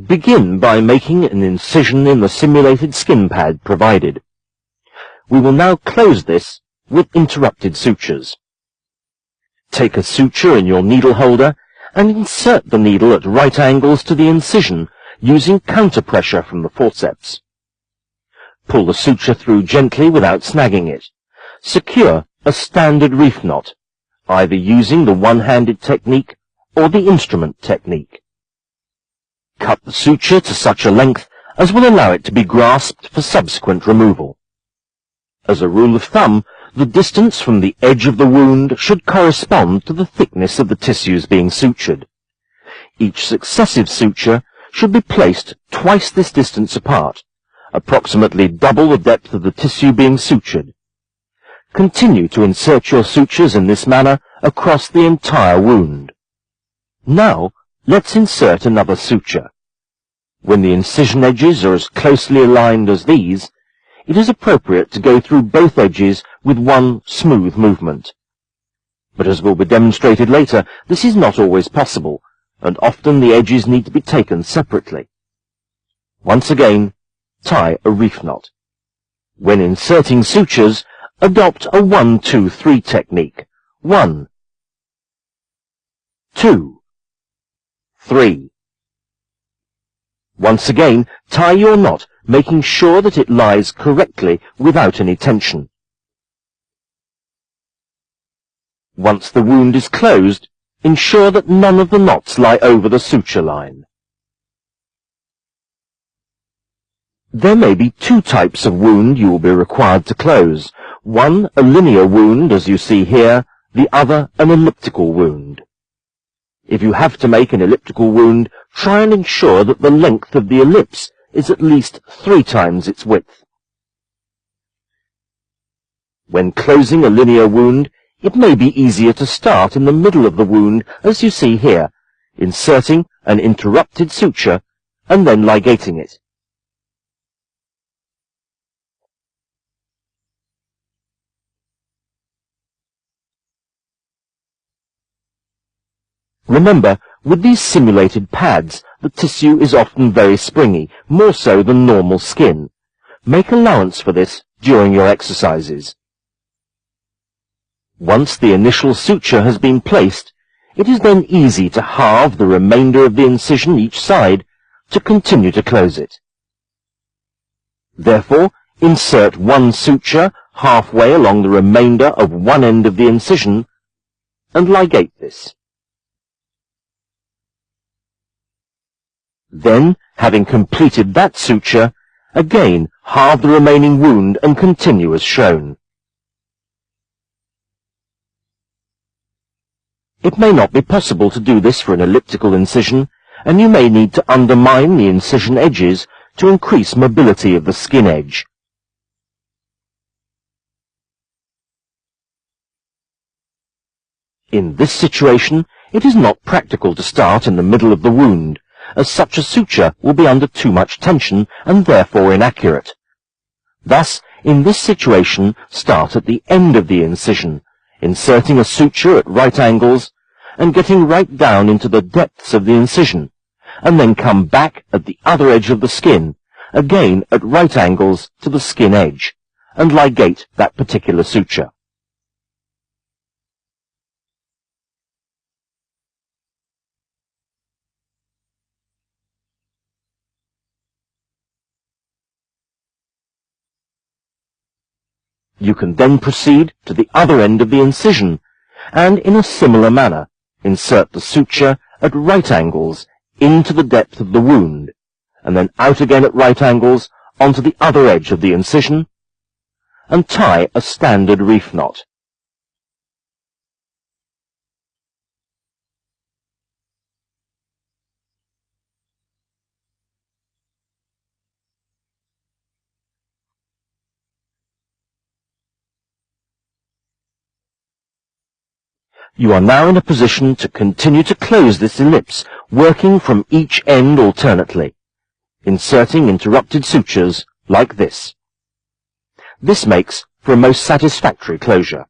Begin by making an incision in the simulated skin pad provided. We will now close this with interrupted sutures. Take a suture in your needle holder and insert the needle at right angles to the incision using counter pressure from the forceps. Pull the suture through gently without snagging it. Secure a standard reef knot, either using the one-handed technique or the instrument technique. Cut the suture to such a length as will allow it to be grasped for subsequent removal. As a rule of thumb, the distance from the edge of the wound should correspond to the thickness of the tissues being sutured. Each successive suture should be placed twice this distance apart, approximately double the depth of the tissue being sutured. Continue to insert your sutures in this manner across the entire wound. Now, let's insert another suture. When the incision edges are as closely aligned as these, it is appropriate to go through both edges with one smooth movement. But as will be demonstrated later, this is not always possible, and often the edges need to be taken separately. Once again, tie a reef knot. When inserting sutures, adopt a 1-2-3 technique. 1, 2, 3. Once again, tie your knot, making sure that it lies correctly without any tension. Once the wound is closed, ensure that none of the knots lie over the suture line. There may be two types of wound you will be required to close. One, a linear wound, as you see here, the other, an elliptical wound. If you have to make an elliptical wound, try and ensure that the length of the ellipse is at least 3 times its width. When closing a linear wound, it may be easier to start in the middle of the wound, as you see here, inserting an interrupted suture and then ligating it. Remember, with these simulated pads, the tissue is often very springy, more so than normal skin. Make allowance for this during your exercises. Once the initial suture has been placed, it is then easy to halve the remainder of the incision each side to continue to close it. Therefore, insert one suture halfway along the remainder of one end of the incision and ligate this. Then, having completed that suture, again halve the remaining wound and continue as shown. It may not be possible to do this for an elliptical incision, and you may need to undermine the incision edges to increase mobility of the skin edge. In this situation, it is not practical to start in the middle of the wound, as such a suture will be under too much tension and therefore inaccurate. Thus, in this situation, start at the end of the incision, inserting a suture at right angles and getting right down into the depths of the incision, and then come back at the other edge of the skin, again at right angles to the skin edge, and ligate that particular suture. You can then proceed to the other end of the incision, and in a similar manner, insert the suture at right angles into the depth of the wound, and then out again at right angles onto the other edge of the incision, and tie a standard reef knot. You are now in a position to continue to close this ellipse, working from each end alternately, inserting interrupted sutures like this. This makes for a most satisfactory closure.